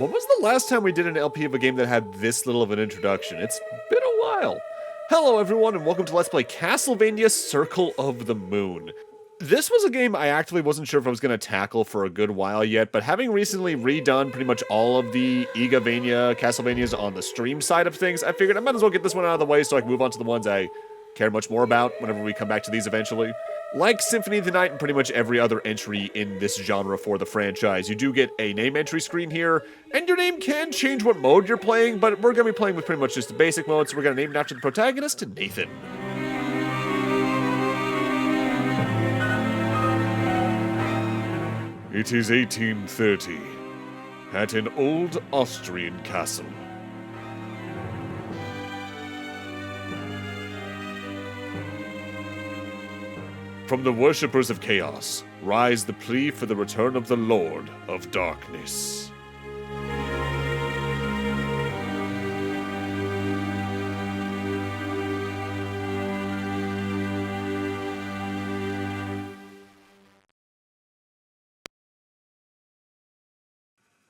When was the last time we did an LP of a game that had this little of an introduction? It's been a while. Hello everyone and welcome to Let's Play Castlevania Circle of the Moon. This was a game I actively wasn't sure if I was going to tackle for a good while yet, but having recently redone pretty much all of the Castlevanias on the stream side of things, I figured I might as well get this one out of the way so I can move on to the ones I care much more about whenever we come back to these eventually. Like Symphony of the Night and pretty much every other entry in this genre for the franchise, you do get a name entry screen here, and your name can change what mode you're playing, but we're going to be playing with pretty much just the basic mode, so we're going to name it after the protagonist, Nathan. It is 1830, at an old Austrian castle. From the worshippers of chaos, rise the plea for the return of the Lord of Darkness.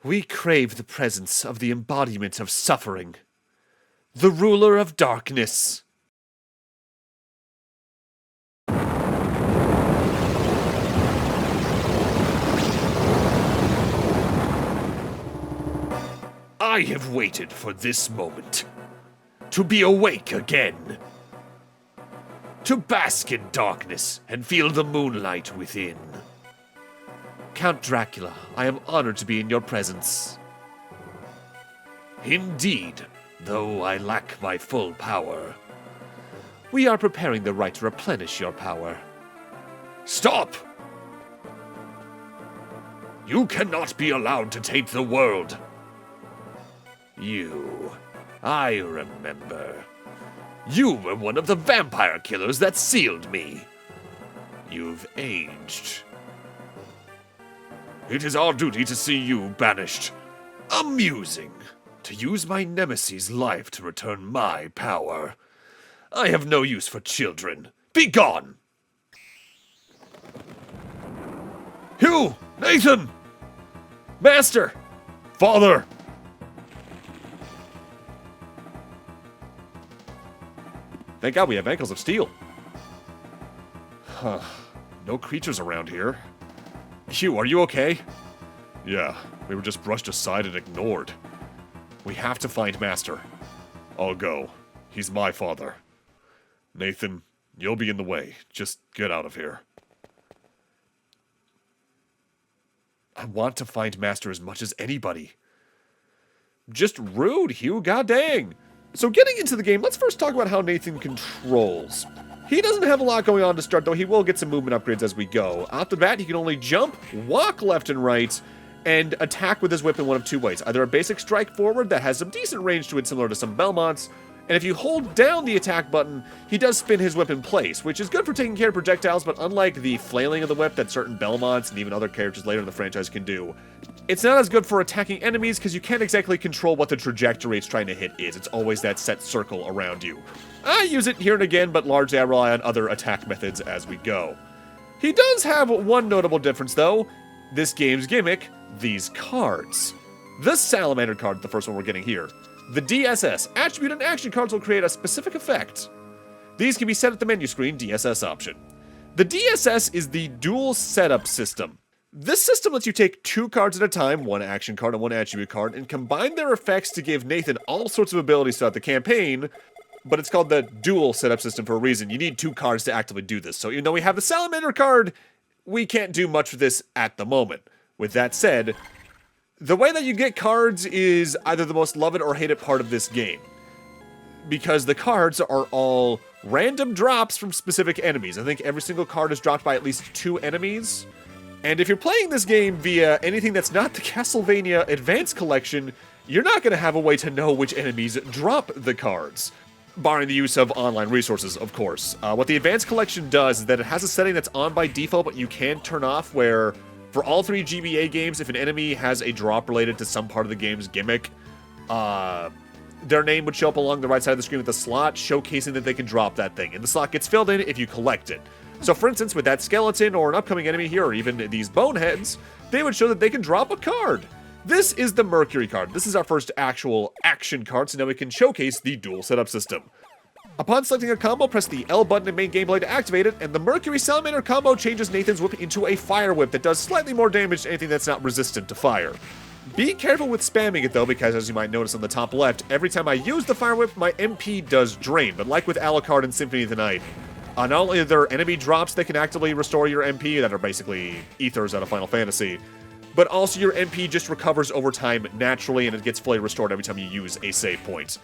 We crave the presence of the embodiment of suffering, the ruler of darkness. I have waited for this moment. To be awake again. To bask in darkness and feel the moonlight within. Count Dracula, I am honored to be in your presence. Indeed, though I lack my full power. We are preparing the rite to replenish your power. Stop! You cannot be allowed to taint the world. I remember. You were one of the vampire killers that sealed me. You've aged. It is our duty to see you banished. Amusing. To use my nemesis' life to return my power. I have no use for children. Be gone! Hugh! Nathan! Master! Father! Thank God we have ankles of steel. Huh. No creatures around here. Hugh, are you okay? Yeah, we were just brushed aside and ignored. We have to find Master. I'll go. He's my father. Nathan, you'll be in the way. Just get out of here. I want to find Master as much as anybody. Just rude, Hugh, god dang. So getting into the game, let's first talk about how Nathan controls. He doesn't have a lot going on to start, though he will get some movement upgrades as we go. Off the bat, he can only jump, walk left and right, and attack with his whip in one of two ways. Either a basic strike forward that has some decent range to it, similar to some Belmonts, and if you hold down the attack button, he does spin his whip in place, which is good for taking care of projectiles, but unlike the flailing of the whip that certain Belmonts and even other characters later in the franchise can do, it's not as good for attacking enemies because you can't exactly control what the trajectory it's trying to hit is. It's always that set circle around you. I use it here and again, but largely I rely on other attack methods as we go. He does have one notable difference, though. This game's gimmick, these cards. The Salamander card, the first one we're getting here. The DSS, Attribute and Action cards will create a specific effect. These can be set at the menu screen, DSS option. The DSS is the dual setup system. This system lets you take two cards at a time, one action card and one attribute card, and combine their effects to give Nathan all sorts of abilities throughout the campaign, but it's called the dual setup system for a reason. You need two cards to actively do this. So even though we have the Salamander card, we can't do much with this at the moment. With that said, the way that you get cards is either the most love it or hate it part of this game. Because the cards are all random drops from specific enemies. I think every single card is dropped by at least 2 enemies. And if you're playing this game via anything that's not the Castlevania Advance Collection, you're not going to have a way to know which enemies drop the cards. Barring the use of online resources, of course. What the Advance Collection does is that it has a setting that's on by default, but you can turn off where, for all 3 GBA games, if an enemy has a drop related to some part of the game's gimmick, their name would show up along the right side of the screen with a slot, showcasing that they can drop that thing. And the slot gets filled in if you collect it. So for instance, with that skeleton or an upcoming enemy here, or even these boneheads, they would show that they can drop a card. This is the Mercury card. This is our first actual action card, so now we can showcase the dual setup system. Upon selecting a combo, press the L button in main gameplay to activate it, and the Mercury Salamander combo changes Nathan's whip into a fire whip that does slightly more damage to anything that's not resistant to fire. Be careful with spamming it though, because as you might notice on the top left, every time I use the fire whip, my MP does drain, but like with Alucard and Symphony of the Night, not only are there enemy drops that can actively restore your MP, that are basically ethers out of Final Fantasy, but also your MP just recovers over time naturally, and it gets fully restored every time you use a save point.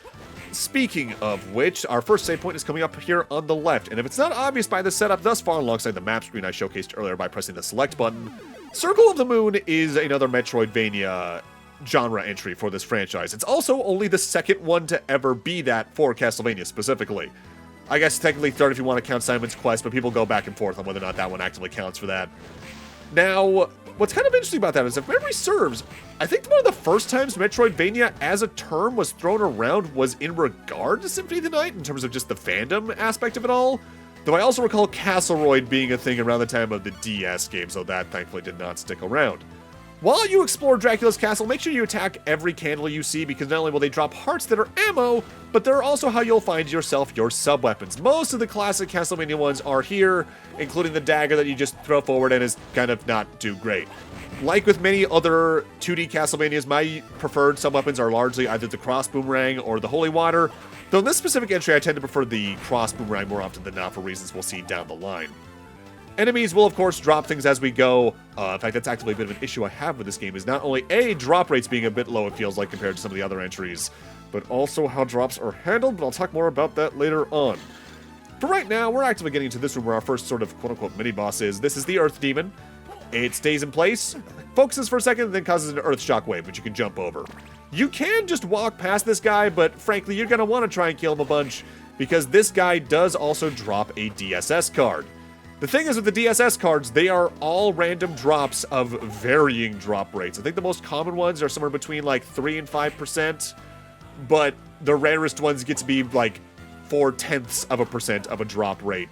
Speaking of which, our first save point is coming up here on the left, and if it's not obvious by the setup thus far alongside the map screen I showcased earlier by pressing the select button, Circle of the Moon is another Metroidvania genre entry for this franchise. It's also only the second one to ever be that for Castlevania specifically. I guess technically third if you want to count Simon's Quest, but people go back and forth on whether or not that one actively counts for that. Now, what's kind of interesting about that is, if memory serves, I think one of the first times Metroidvania as a term was thrown around was in regard to Symphony of the Night, in terms of just the fandom aspect of it all. Though I also recall Castleroid being a thing around the time of the DS game, so that thankfully did not stick around. While you explore Dracula's castle, make sure you attack every candle you see, because not only will they drop hearts that are ammo, but they're also how you'll find yourself your sub-weapons. Most of the classic Castlevania ones are here, including the dagger that you just throw forward and is kind of not too great. Like with many other 2D Castlevanias, my preferred sub-weapons are largely either the cross boomerang or the holy water, though in this specific entry I tend to prefer the cross boomerang more often than not for reasons we'll see down the line. Enemies will, of course, drop things as we go. In fact, that's actually a bit of an issue I have with this game, is not only A, drop rates being a bit low, it feels like, compared to some of the other entries, but also how drops are handled, but I'll talk more about that later on. For right now, we're actively getting into this room where our first sort of quote-unquote mini-boss is. This is the Earth Demon. It stays in place, focuses for a second, and then causes an Earth Shock Wave, which you can jump over. You can just walk past this guy, but frankly, you're going to want to try and kill him a bunch, because this guy does also drop a DSS card. The thing is with the DSS cards, they are all random drops of varying drop rates. I think the most common ones are somewhere between like 3 and 5%, but the rarest ones get to be like 0.4% of a drop rate.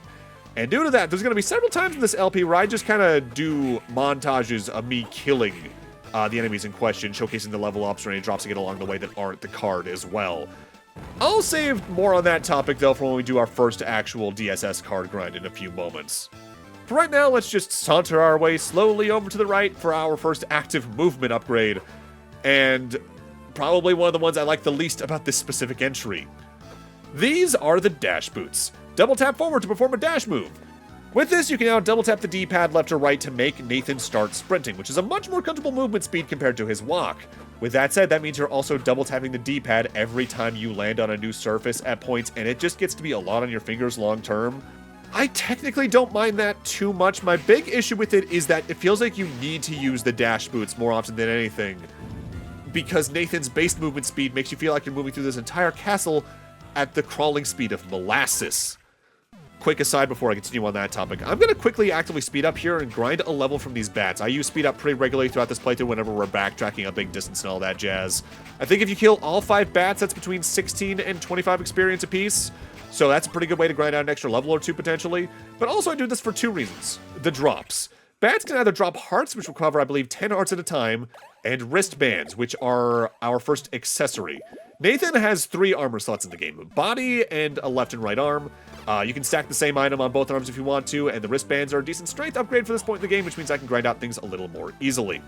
And due to that, there's going to be several times in this LP where I just kind of do montages of me killing the enemies in question, showcasing the level ups or any drops I get along the way that aren't the card as well. I'll save more on that topic, though, for when we do our first actual DSS card grind in a few moments. For right now, let's just saunter our way slowly over to the right for our first active movement upgrade, and probably one of the ones I like the least about this specific entry. These are the dash boots. Double tap forward to perform a dash move. With this, you can now double tap the D-pad left or right to make Nathan start sprinting, which is a much more comfortable movement speed compared to his walk. With that said, that means you're also double tapping the D-pad every time you land on a new surface at points, and it just gets to be a lot on your fingers long term. I technically don't mind that too much. My big issue with it is that it feels like you need to use the dash boots more often than anything, because Nathan's base movement speed makes you feel like you're moving through this entire castle at the crawling speed of molasses. Quick aside before I continue on that topic, I'm going to quickly actively speed up here and grind a level from these bats. I use speed up pretty regularly throughout this playthrough whenever we're backtracking a big distance and all that jazz. I think if you kill all 5 bats, that's between 16 and 25 experience apiece, so that's a pretty good way to grind out an extra level or 2 potentially. But also I do this for 2 reasons. The drops. Bats can either drop hearts, which recover, I believe, 10 hearts at a time, and wristbands, which are our first accessory. Nathan has 3 armor slots in the game, a body and a left and right arm. You can stack the same item on both arms if you want to, and the wristbands are a decent strength upgrade for this point in the game, which means I can grind out things a little more easily.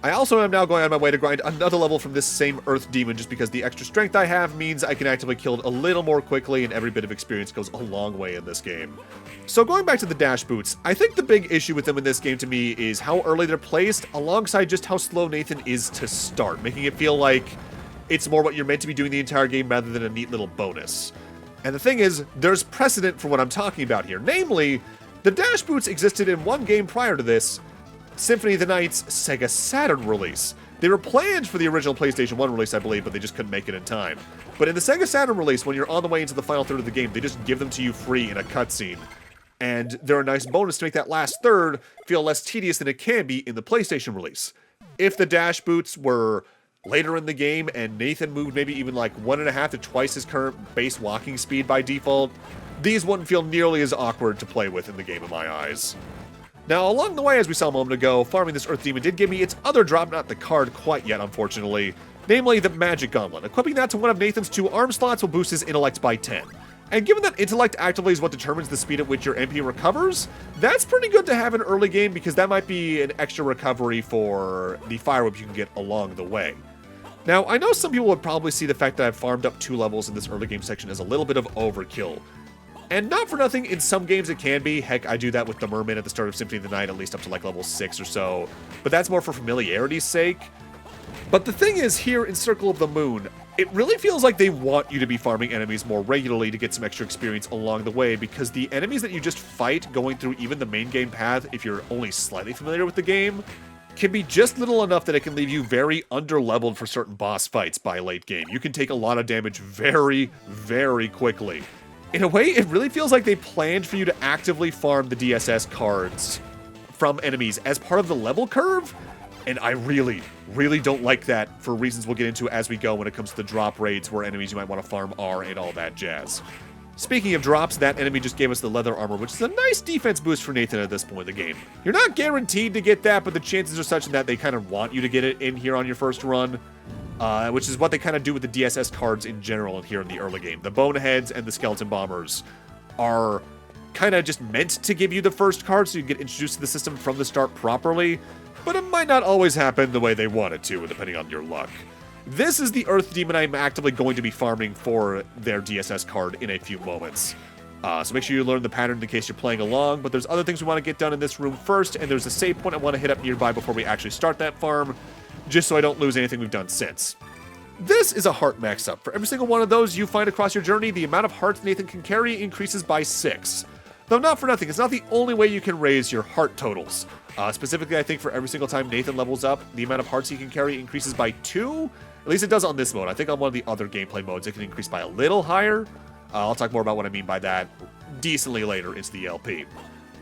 I also am now going on my way to grind another level from this same Earth Demon, just because the extra strength I have means I can actively kill it a little more quickly, and every bit of experience goes a long way in this game. So going back to the dash boots, I think the big issue with them in this game to me is how early they're placed, alongside just how slow Nathan is to start, making it feel like it's more what you're meant to be doing the entire game rather than a neat little bonus. And the thing is, there's precedent for what I'm talking about here. Namely, the dash boots existed in one game prior to this, Symphony of the Night's Sega Saturn release. They were planned for the original PlayStation 1 release, I believe, but they just couldn't make it in time. But in the Sega Saturn release, when you're on the way into the final third of the game, they just give them to you free in a cutscene. And they're a nice bonus to make that last third feel less tedious than it can be in the PlayStation release. If the dash boots were later in the game and Nathan moved maybe even like 1.5 to twice his current base walking speed by default, these wouldn't feel nearly as awkward to play with in the game in my eyes. Now, along the way, as we saw a moment ago, farming this Earth Demon did give me its other drop, not the card quite yet, unfortunately, namely the Magic Gauntlet. Equipping that to one of Nathan's 2 arm slots will boost his intellect by 10. And given that intellect actively is what determines the speed at which your MP recovers, that's pretty good to have in early game because that might be an extra recovery for the Fire Whip you can get along the way. Now, I know some people would probably see the fact that I've farmed up 2 levels in this early game section as a little bit of overkill. And not for nothing, in some games it can be. Heck, I do that with the Merman at the start of Symphony of the Night, at least up to like level 6 or so. But that's more for familiarity's sake. But the thing is, here in Circle of the Moon, it really feels like they want you to be farming enemies more regularly to get some extra experience along the way, because the enemies that you just fight going through even the main game path, if you're only slightly familiar with the game, can be just little enough that it can leave you very under-leveled for certain boss fights by late game. You can take a lot of damage very, very quickly. In a way, it really feels like they planned for you to actively farm the DSS cards from enemies as part of the level curve, and I really, really don't like that for reasons we'll get into as we go when it comes to the drop rates, where enemies you might want to farm are, and all that jazz. Speaking of drops, that enemy just gave us the leather armor, which is a nice defense boost for Nathan at this point in the game. You're not guaranteed to get that, but the chances are such that they kind of want you to get it in here on your first run. Which is what they kind of do with the DSS cards in general here in the early game. The Boneheads and the Skeleton Bombers are kind of just meant to give you the first card so you can get introduced to the system from the start properly, but it might not always happen the way they want it to, depending on your luck. This is the Earth Demon I'm actively going to be farming for their DSS card in a few moments. So make sure you learn the pattern in case you're playing along, but there's other things we want to get done in this room first, and there's a save point I want to hit up nearby before we actually start that farm, just so I don't lose anything we've done since. This is a heart max up. For every single one of those you find across your journey, the amount of hearts Nathan can carry increases by 6. Though not for nothing, it's not the only way you can raise your heart totals. Specifically, I think for every single time Nathan levels up, the amount of hearts he can carry increases by 2. At least it does on this mode. I think on one of the other gameplay modes, it can increase by a little higher. I'll talk more about what I mean by that decently later into the LP.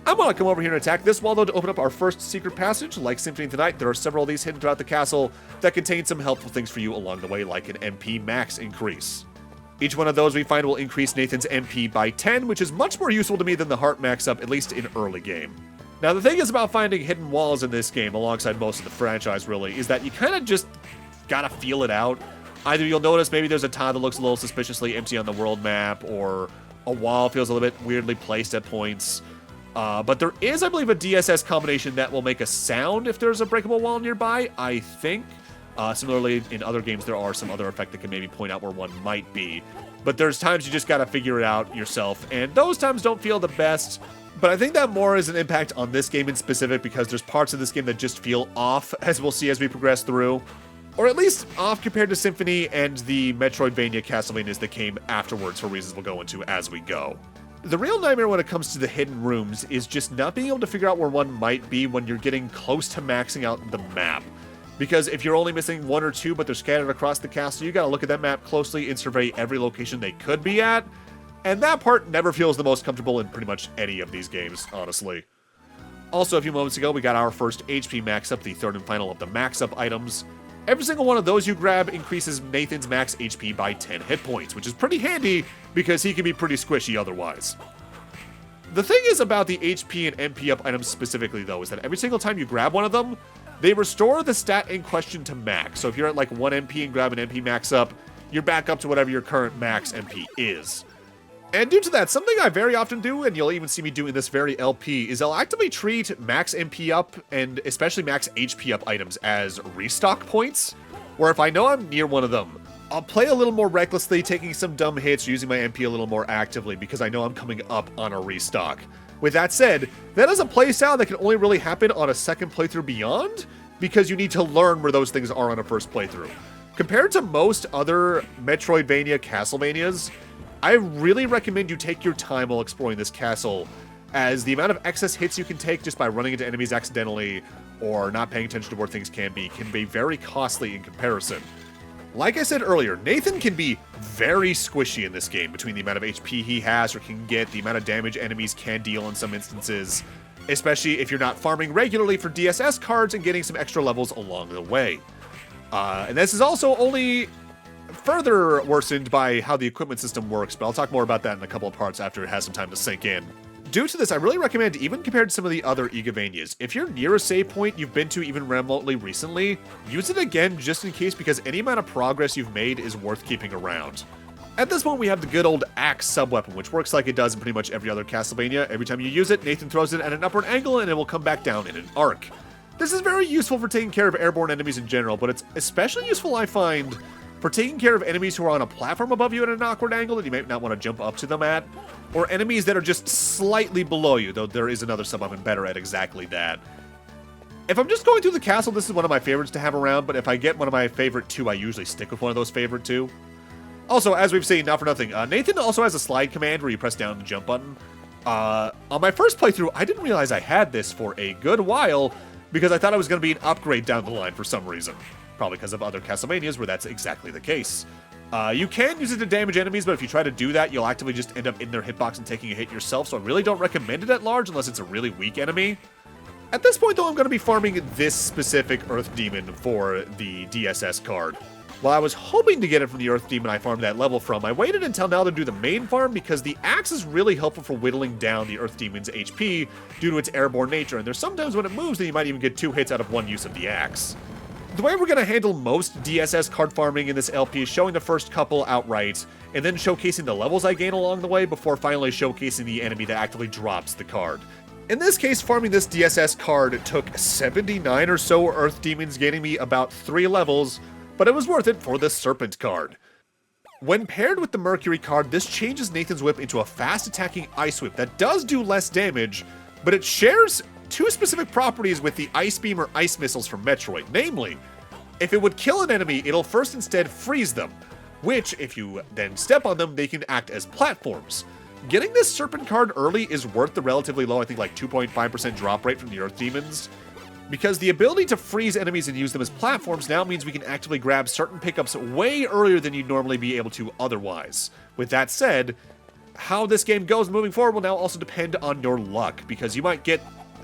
I'm going to come over here and attack this wall, though, to open up our first secret passage. Like Symphony of the Night, there are several of these hidden throughout the castle that contain some helpful things for you along the way, like an MP max increase. Each one of those we find will increase Nathan's MP by 10, which is much more useful to me than the heart max up, at least in early game. Now, the thing is about finding hidden walls in this game, alongside most of the franchise, really, is that you kind of just gotta feel it out. Either you'll notice maybe there's a tile that looks a little suspiciously empty on the world map, or a wall feels a little bit weirdly placed at points. But there is, I believe, a DSS combination that will make a sound if there's a breakable wall nearby, I think. Similarly, in other games, there are some other effect that can maybe point out where one might be. But there's times you just gotta figure it out yourself, and those times don't feel the best. But I think that more is an impact on this game in specific, because there's parts of this game that just feel off, as we'll see as we progress through. Or at least off compared to Symphony and the Metroidvania Castlevanias that came afterwards, for reasons we'll go into as we go. The real nightmare when it comes to the hidden rooms is just not being able to figure out where one might be when you're getting close to maxing out the map. Because if you're only missing 1 or 2, but they're scattered across the castle, you gotta look at that map closely and survey every location they could be at. And that part never feels the most comfortable in pretty much any of these games, honestly. Also, a few moments ago, we got our first HP max up, the third and final of the max up items. Every single one of those you grab increases Nathan's max HP by 10 hit points, which is pretty handy because he can be pretty squishy otherwise. The thing is about the HP and MP up items specifically, though, is that every single time you grab one of them, they restore the stat in question to max. So if you're at like 1 MP and grab an MP max up, you're back up to whatever your current max MP is. And due to that, something I very often do, and you'll even see me doing this very LP, is I'll actively treat max MP up, and especially max HP up items as restock points, where if I know I'm near one of them, I'll play a little more recklessly, taking some dumb hits, using my MP a little more actively, because I know I'm coming up on a restock. With that said, that is a playstyle that can only really happen on a second playthrough beyond, because you need to learn where those things are on a first playthrough. Compared to most other Metroidvania Castlevanias, I really recommend you take your time while exploring this castle, as the amount of excess hits you can take just by running into enemies accidentally or not paying attention to where things can be very costly in comparison. Like I said earlier, Nathan can be very squishy in this game between the amount of HP he has or can get, the amount of damage enemies can deal in some instances, especially if you're not farming regularly for DSS cards and getting some extra levels along the way. And this is also only further worsened by how the equipment system works, but I'll talk more about that in a couple of parts after it has some time to sink in. Due to this, I really recommend, even compared to some of the other Igavanias, if you're near a save point you've been to even remotely recently, use it again just in case, because any amount of progress you've made is worth keeping around. At this point, we have the good old axe sub-weapon, which works like it does in pretty much every other Castlevania. Every time you use it, Nathan throws it at an upward angle and it will come back down in an arc. This is very useful for taking care of airborne enemies in general, but it's especially useful, I find, for taking care of enemies who are on a platform above you at an awkward angle that you might not want to jump up to them at, or enemies that are just slightly below you, though there is another sub-weapon better at exactly that. If I'm just going through the castle, this is one of my favorites to have around, but if I get one of my favorite two, I usually stick with one of those favorite two. Also, as we've seen, not for nothing, Nathan also has a slide command where you press down the jump button. On my first playthrough, I didn't realize I had this for a good while, because I thought it was going to be an upgrade down the line for some reason. Probably because of other Castlevanias where that's exactly the case. You can use it to damage enemies, but if you try to do that, you'll actively just end up in their hitbox and taking a hit yourself, so I really don't recommend it at large unless it's a really weak enemy. At this point, though, I'm going to be farming this specific Earth Demon for the DSS card. While I was hoping to get it from the Earth Demon I farmed that level from, I waited until now to do the main farm because the axe is really helpful for whittling down the Earth Demon's HP due to its airborne nature, and there's sometimes when it moves that you might even get 2 hits out of 1 use of the axe. The way we're going to handle most DSS card farming in this LP is showing the first couple outright, and then showcasing the levels I gain along the way before finally showcasing the enemy that actively drops the card. In this case, farming this DSS card took 79 or so Earth Demons, gaining me about 3 levels, but it was worth it for the Serpent card. When paired with the Mercury card, this changes Nathan's whip into a fast-attacking ice whip that does do less damage, but it shares 2 specific properties with the Ice Beam or Ice Missiles from Metroid. Namely, if it would kill an enemy, it'll first instead freeze them, which, if you then step on them, they can act as platforms. Getting this Serpent card early is worth the relatively low, I think like 2.5% drop rate from the Earth Demons, because the ability to freeze enemies and use them as platforms now means we can actively grab certain pickups way earlier than you'd normally be able to otherwise. With that said, how this game goes moving forward will now also depend on your luck, because you might get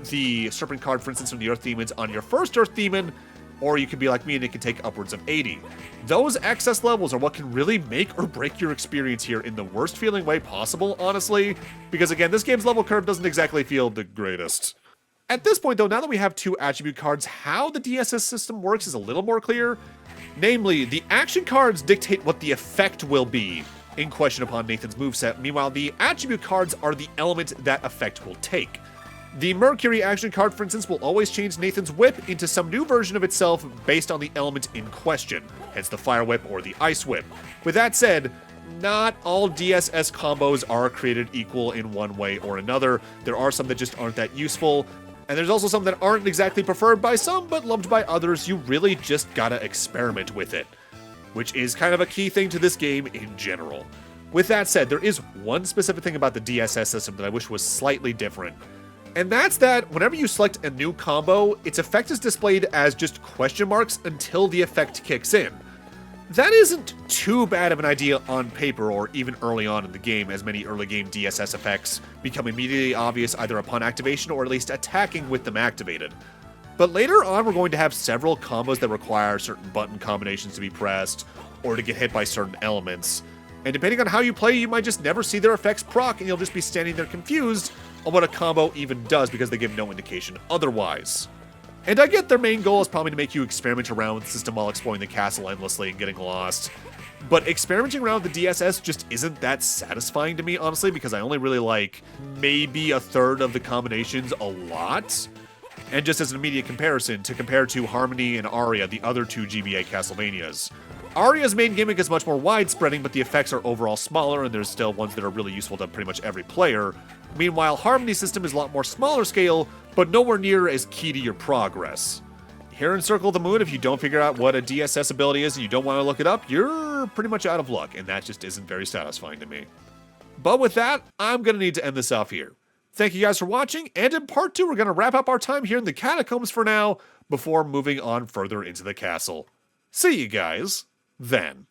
the Serpent card, for instance, from the Earth Demons on your first Earth Demon, or you could be like me and it can take upwards of 80. Those excess levels are what can really make or break your experience here in the worst feeling way possible, honestly, because again, this game's level curve doesn't exactly feel the greatest. At this point, though, now that we have 2 attribute cards, how the DSS system works is a little more clear. Namely, the action cards dictate what the effect will be in question upon Nathan's moveset. Meanwhile, the attribute cards are the element that effect will take. The Mercury action card, for instance, will always change Nathan's whip into some new version of itself based on the element in question, hence the Fire Whip or the Ice Whip. With that said, not all DSS combos are created equal in one way or another. There are some that just aren't that useful, and there's also some that aren't exactly preferred by some, but loved by others. You really just gotta experiment with it, which is kind of a key thing to this game in general. With that said, there is one specific thing about the DSS system that I wish was slightly different, and that's that whenever you select a new combo, its effect is displayed as just question marks until the effect kicks in. That isn't too bad of an idea on paper or even early on in the game, as many early game DSS effects become immediately obvious either upon activation or at least attacking with them activated. But later on, we're going to have several combos that require certain button combinations to be pressed or to get hit by certain elements. And depending on how you play, you might just never see their effects proc and you'll just be standing there confused on what a combo even does because they give no indication otherwise. And I get their main goal is probably to make you experiment around with the system while exploring the castle endlessly and getting lost. But experimenting around with the DSS just isn't that satisfying to me, honestly, because I only really like maybe a third of the combinations a lot. And just as an immediate comparison, to compare to Harmony and Aria, the other 2 GBA Castlevanias. Aria's main gimmick is much more widespreading, but the effects are overall smaller, and there's still ones that are really useful to pretty much every player. Meanwhile, Harmony's system is a lot more smaller scale, but nowhere near as key to your progress. Here in Circle of the Moon, if you don't figure out what a DSS ability is and you don't want to look it up, you're pretty much out of luck, and that just isn't very satisfying to me. But with that, I'm going to need to end this off here. Thank you guys for watching, and in part 2, we're going to wrap up our time here in the Catacombs for now, before moving on further into the castle. See you guys then.